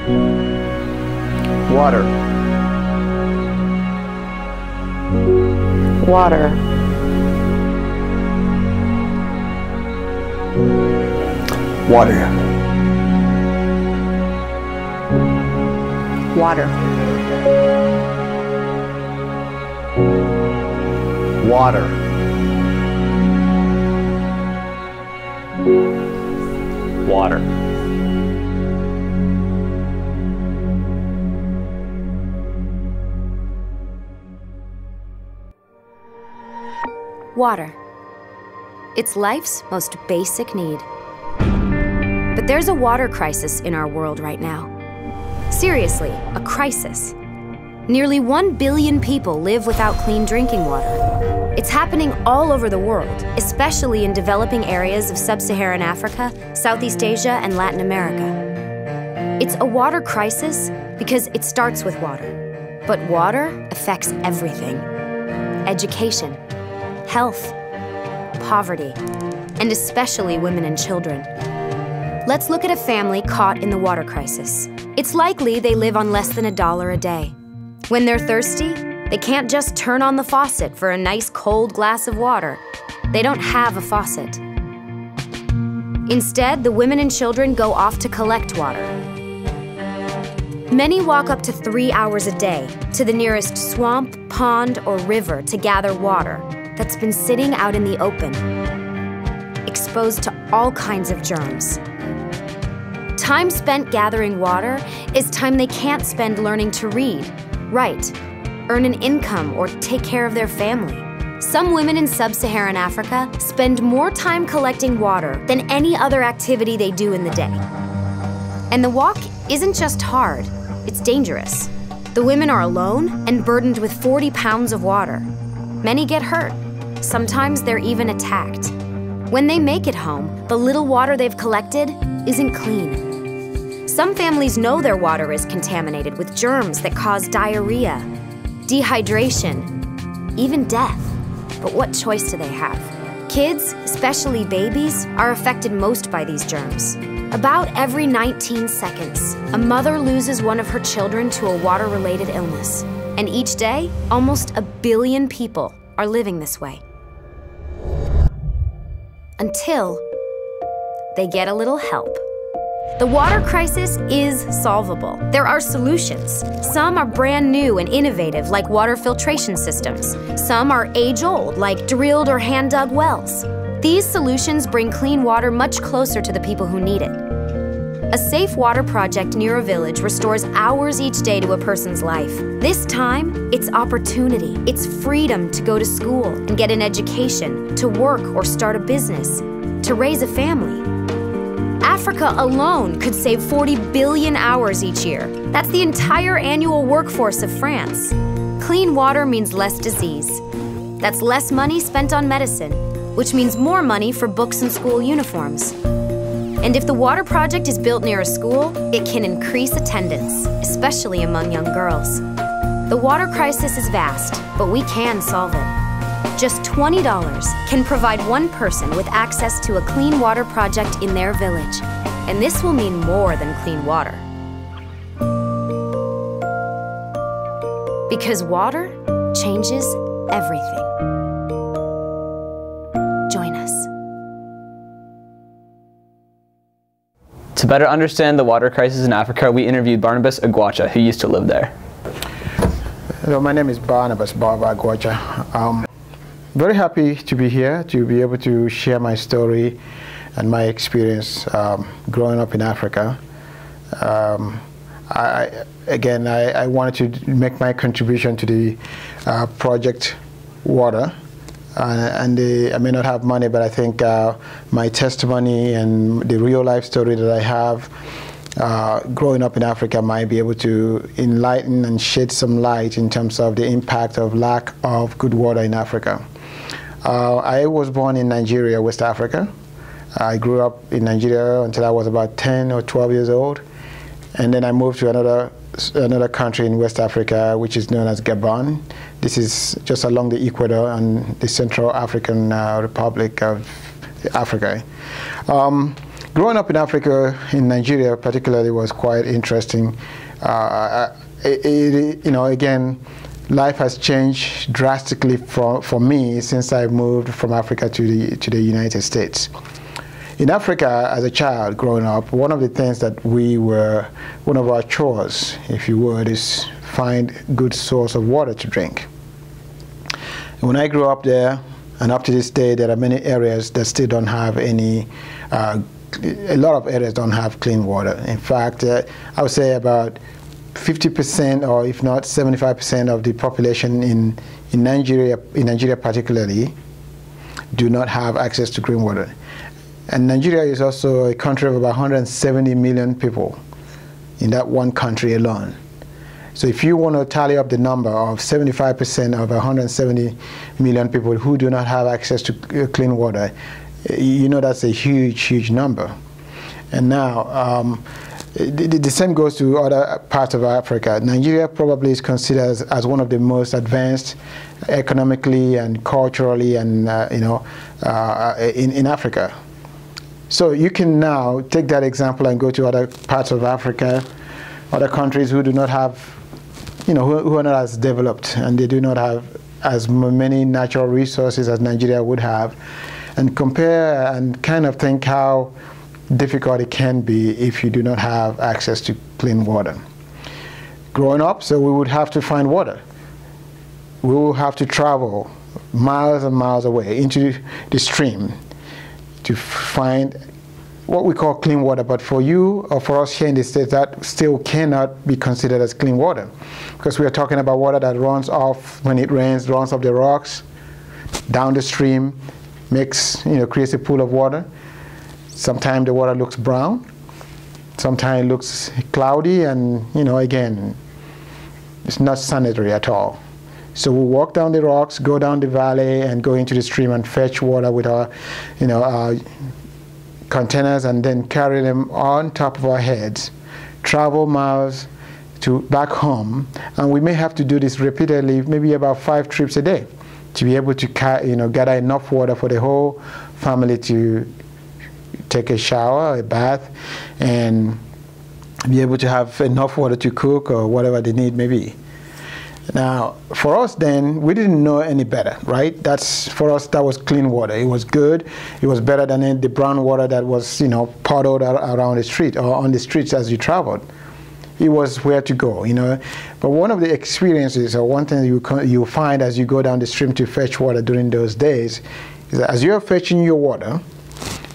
Water. Water. Water. Water. Water. Water. Water. It's life's most basic need. But there's a water crisis in our world right now. Seriously, a crisis. Nearly 1 billion people live without clean drinking water. It's happening all over the world, especially in developing areas of sub-Saharan Africa, Southeast Asia, and Latin America. It's a water crisis because it starts with water. But water affects everything. Education, health, poverty, and especially women and children. Let's look at a family caught in the water crisis. It's likely they live on less than $1 a day. When they're thirsty, they can't just turn on the faucet for a nice cold glass of water. They don't have a faucet. Instead, the women and children go off to collect water. Many walk up to 3 hours a day to the nearest swamp, pond, or river to gather water that's been sitting out in the open, exposed to all kinds of germs. Time spent gathering water is time they can't spend learning to read, write, earn an income, or take care of their family. Some women in sub-Saharan Africa spend more time collecting water than any other activity they do in the day. And the walk isn't just hard, it's dangerous. The women are alone and burdened with 40 pounds of water. Many get hurt. Sometimes they're even attacked. When they make it home, the little water they've collected isn't clean. Some families know their water is contaminated with germs that cause diarrhea, dehydration, even death. But what choice do they have? Kids, especially babies, are affected most by these germs. About every 19 seconds, a mother loses one of her children to a water-related illness. And each day, almost 1 billion people are living this way. Until they get a little help. The water crisis is solvable. There are solutions. Some are brand new and innovative, like water filtration systems. Some are age-old, like drilled or hand-dug wells. These solutions bring clean water much closer to the people who need it. A safe water project near a village restores hours each day to a person's life. This time, it's opportunity. It's freedom to go to school and get an education, to work or start a business, to raise a family. Africa alone could save 40 billion hours each year. That's the entire annual workforce of France. Clean water means less disease. That's less money spent on medicine, which means more money for books and school uniforms. And if the water project is built near a school, it can increase attendance, especially among young girls. The water crisis is vast, but we can solve it. Just $20 can provide one person with access to a clean water project in their village. And this will mean more than clean water. Because water changes everything. Join us. To better understand the water crisis in Africa, we interviewed Barnabas Agwacha, who used to live there. Hello, my name is Barnabas Agwacha. Very happy to be here, to be able to share my story and my experience growing up in Africa. I wanted to make my contribution to the project Water. I may not have money, but I think my testimony and the real life story that I have growing up in Africa might be able to enlighten and shed some light in terms of the impact of lack of good water in Africa. I was born in Nigeria, West Africa. I grew up in Nigeria until I was about 10 or 12 years old. And then I moved to another country in West Africa, which is known as Gabon. This is just along the equator and the Central African Republic of Africa. Growing up in Africa, in Nigeria particularly, was quite interesting. Again, life has changed drastically for me since I moved from Africa to the United States. In Africa, as a child growing up, one of the things that one of our chores, if you would, is find good source of water to drink. And when I grew up there, and up to this day, there are many areas that still don't have any, a lot of areas don't have clean water. In fact, I would say about 50%, or if not 75% of the population in Nigeria particularly, do not have access to clean water. And Nigeria is also a country of about 170 million people in that one country alone. So if you want to tally up the number of 75% of 170 million people who do not have access to clean water, you know that's a huge, huge number. And now, the same goes to other parts of Africa. Nigeria probably is considered as one of the most advanced economically and culturally and in Africa. So you can now take that example and go to other parts of Africa, other countries who do not have, who are not as developed, and they do not have as many natural resources as Nigeria would have, and compare and kind of think how difficult it can be if you do not have access to clean water. Growing up, so we would have to find water. We will have to travel miles and miles away into the stream to find what we call clean water, but for you or for us here in the States, that still cannot be considered as clean water, because we are talking about water that runs off when it rains, runs off the rocks, down the stream, creates a pool of water. Sometimes the water looks brown, sometimes it looks cloudy, and again, it's not sanitary at all. So we walk down the rocks, go down the valley, and go into the stream and fetch water with our, our containers, and then carry them on top of our heads, travel miles to back home, and we may have to do this repeatedly, maybe about 5 trips a day, to be able to gather enough water for the whole family to take a shower, a bath, and be able to have enough water to cook or whatever the need may be. Now, for us then, we didn't know any better, right? For us, that was clean water. It was good. It was better than the brown water that was, puddled around the street or on the streets as you traveled. It was where to go, But one of the experiences, or one thing you find as you go down the stream to fetch water during those days, is that as you're fetching your water,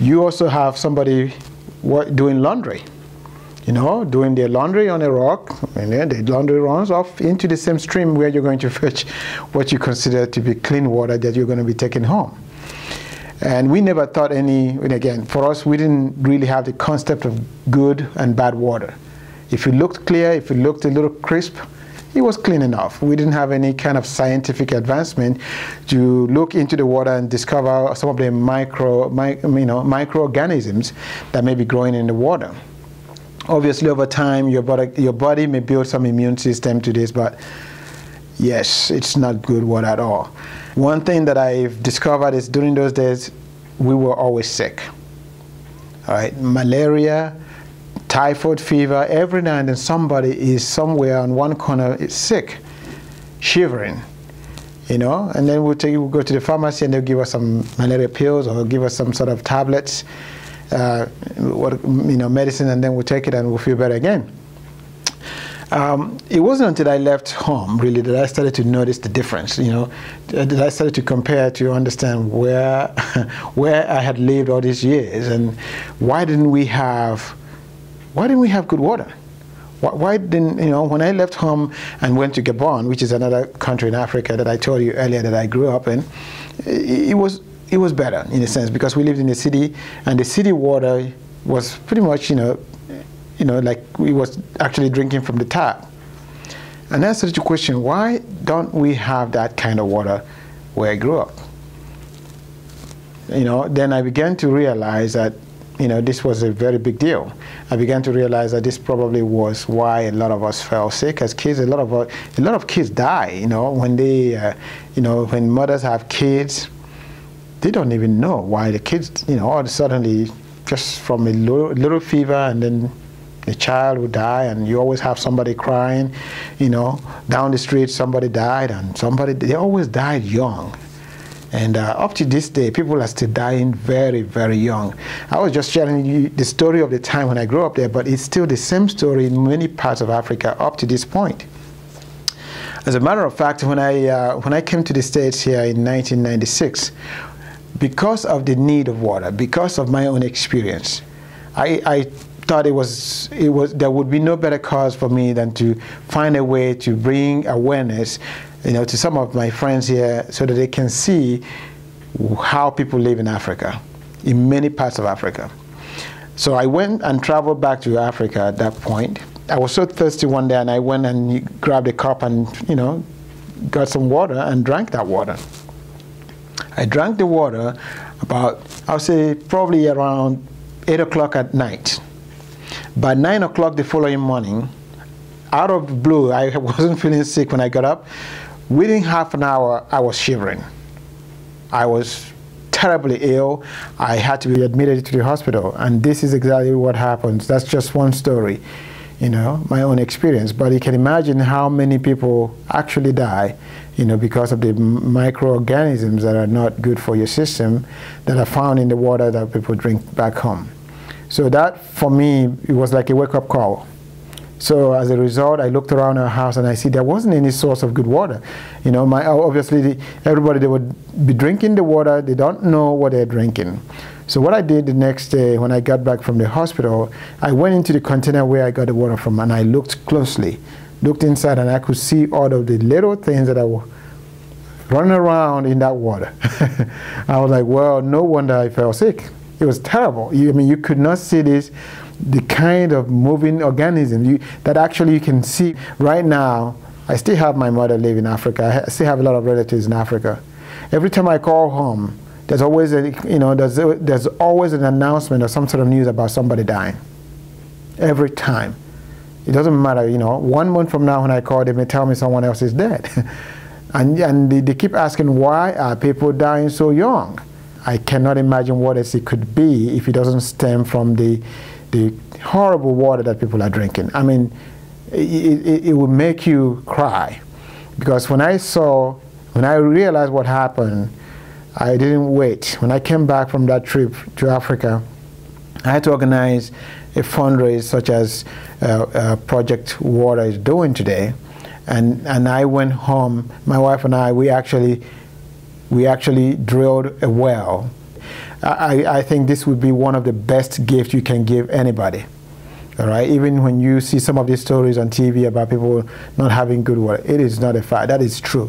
you also have somebody doing laundry. Doing their laundry on a rock, and then the laundry runs off into the same stream where you're going to fetch what you consider to be clean water that you're going to be taking home. And we never thought and again, for us, we didn't really have the concept of good and bad water. If it looked clear, if it looked a little crisp, it was clean enough. We didn't have any kind of scientific advancement to look into the water and discover some of the microorganisms that may be growing in the water. Obviously, over time, your body may build some immune system to this, but yes, it's not good water at all. One thing that I've discovered is during those days, we were always sick. All right, malaria, typhoid fever, every now and then somebody is somewhere on one corner is sick, shivering, and then we'll go to the pharmacy and they'll give us some malaria pills or give us some sort of tablets, medicine, and then we'll take it and we'll feel better again. It wasn't until I left home, really, that I started to notice the difference, that I started to compare to understand where I had lived all these years and why didn't we have good water? Why didn't, when I left home and went to Gabon, which is another country in Africa that I told you earlier that I grew up in, it was better in a sense because we lived in the city, and the city water was pretty much, like we was actually drinking from the tap. And I started to question, why don't we have that kind of water where I grew up? Then I began to realize that, this was a very big deal. I began to realize that this probably was why a lot of us fell sick as kids. A lot of kids die, when they, when mothers have kids, they don't even know why the kids, all suddenly just from a little fever, and then the child would die, and you always have somebody crying, you know, down the street somebody died, and they always died young. And up to this day, people are still dying very, very young. I was just sharing you the story of the time when I grew up there, but it's still the same story in many parts of Africa up to this point. As a matter of fact, when I came to the States here in 1996, because of the need of water, because of my own experience, I thought there would be no better cause for me than to find a way to bring awareness, you know, to some of my friends here, so that they can see how people live in Africa, in many parts of Africa. So I went and traveled back to Africa at that point. I was so thirsty one day, and I went and grabbed a cup and, you know, got some water and drank that water. I drank the water about, I'll say, probably around 8 o'clock at night. By 9 o'clock the following morning, out of the blue, I wasn't feeling sick when I got up. Within half an hour, I was shivering. I was terribly ill. I had to be admitted to the hospital, and this is exactly what happens. That's just one story, you know, my own experience. But you can imagine how many people actually die, you know, because of the microorganisms that are not good for your system that are found in the water that people drink back home. So that, for me, it was like a wake-up call. So as a result, I looked around our house and I see there wasn't any source of good water. You know, obviously everybody, they would be drinking the water, they don't know what they're drinking. So what I did the next day when I got back from the hospital, I went into the container where I got the water from, and I looked closely, looked inside, and I could see all of the little things that were running around in that water. I was like, well, no wonder I fell sick. It was terrible. I mean, you could not see this, the kind of moving organism that actually you can see right now. I still have my mother live in Africa. I still have a lot of relatives in Africa. Every time I call home, there's always there's always an announcement or some sort of news about somebody dying. Every time. It doesn't matter, you know. 1 month from now when I call, they may tell me someone else is dead. and they keep asking, why are people dying so young? I cannot imagine what else it could be if it doesn't stem from the horrible water that people are drinking. I mean, it will make you cry. Because when I realized what happened, I didn't wait. When I came back from that trip to Africa, I had to organize a fundraiser such as Project Water is doing today. And I went home, my wife and I, we actually drilled a well. I think this would be one of the best gifts you can give anybody. All right? Even when you see some of these stories on TV about people not having good water, it is not a fact. That is true.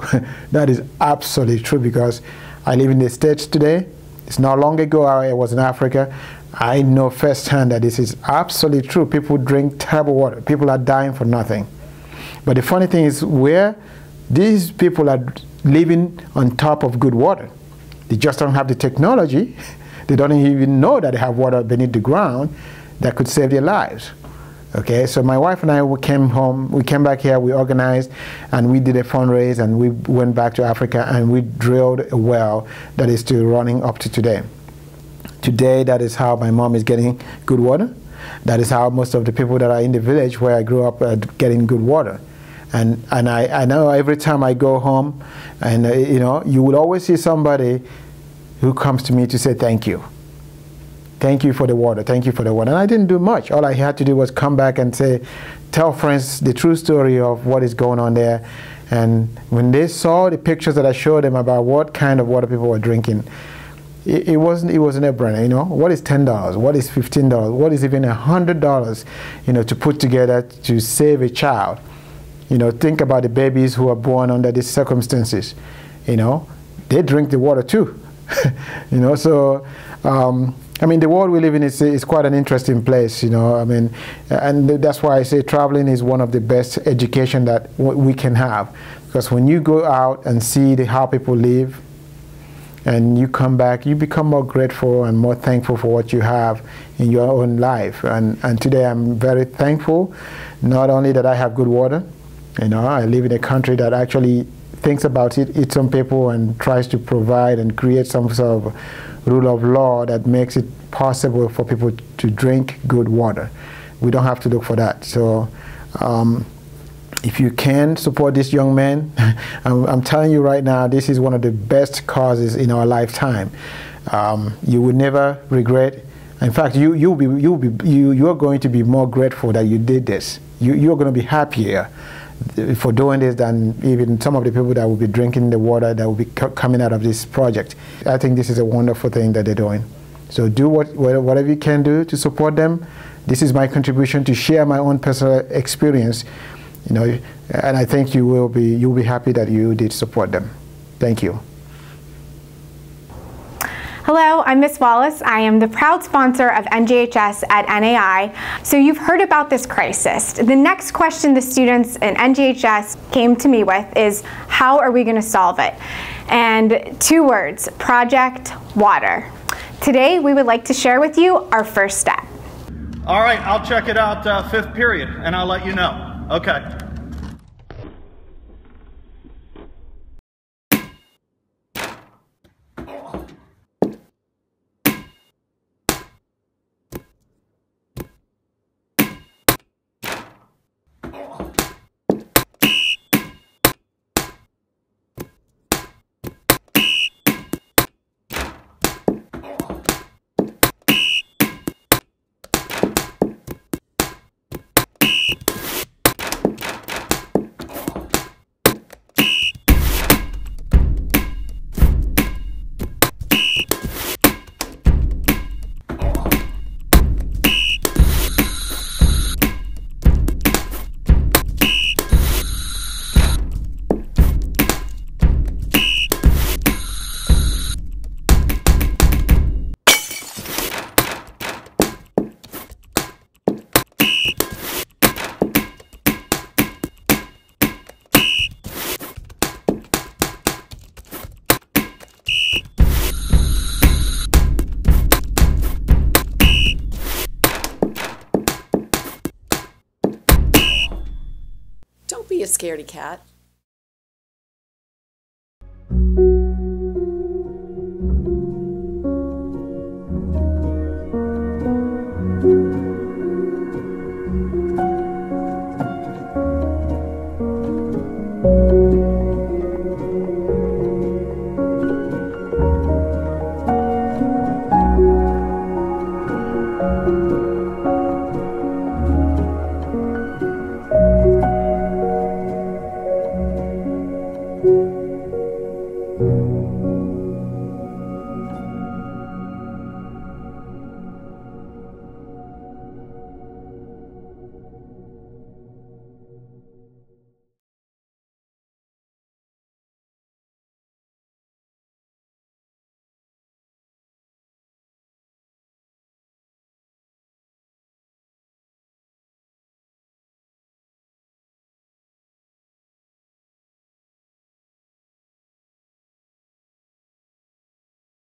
That is absolutely true, because I live in the States today. It's not long ago I was in Africa. I know firsthand that this is absolutely true. People drink terrible water. People are dying for nothing. But the funny thing is, where these people are living on top of good water, they just don't have the technology. They don't even know that they have water beneath the ground that could save their lives. Okay, so my wife and I, we came home, we came back here, we organized, and we did a fundraiser, and we went back to Africa, and we drilled a well that is still running up to today. Today, that is how my mom is getting good water. That is how most of the people that are in the village where I grew up are getting good water. And I know every time I go home, and you know, you will always see somebody who comes to me to say thank you. Thank you for the water, thank you for the water. And I didn't do much. All I had to do was come back and say, tell friends the true story of what is going on there. And when they saw the pictures that I showed them about what kind of water people were drinking, it wasn't a brainer, you know. What is $10? What is $15? What is even $100, you know, to put together to save a child? You know, think about the babies who are born under these circumstances. You know, they drink the water too. You know, so I mean, the world we live in is quite an interesting place. You know, I mean, and that's why I say traveling is one of the best education that we can have, because when you go out and see how people live, and you come back, you become more grateful and more thankful for what you have in your own life. And today I'm very thankful, not only that I have good water. You know, I live in a country that actually thinks about its own people and tries to provide and create some sort of rule of law that makes it possible for people to drink good water. We don't have to look for that. So if you can support this young man, I'm telling you right now, this is one of the best causes in our lifetime. You will never regret. In fact, you're going to be more grateful that you did this. You're going to be happier for doing this than even some of the people that will be drinking the water that will be coming out of this project. I think this is a wonderful thing that they're doing. So do whatever you can do to support them. This is my contribution to share my own personal experience, you know, and I think you'll be happy that you did support them. Thank you. Hello, I'm Ms. Wallace. I am the proud sponsor of NGHS at NAI. So you've heard about this crisis. The next question the students in NGHS came to me with is, how are we going to solve it? And 2 words, Project Water. Today we would like to share with you our first step. All right, I'll check it out 5th period and I'll let you know. Okay. Don't be a scaredy cat.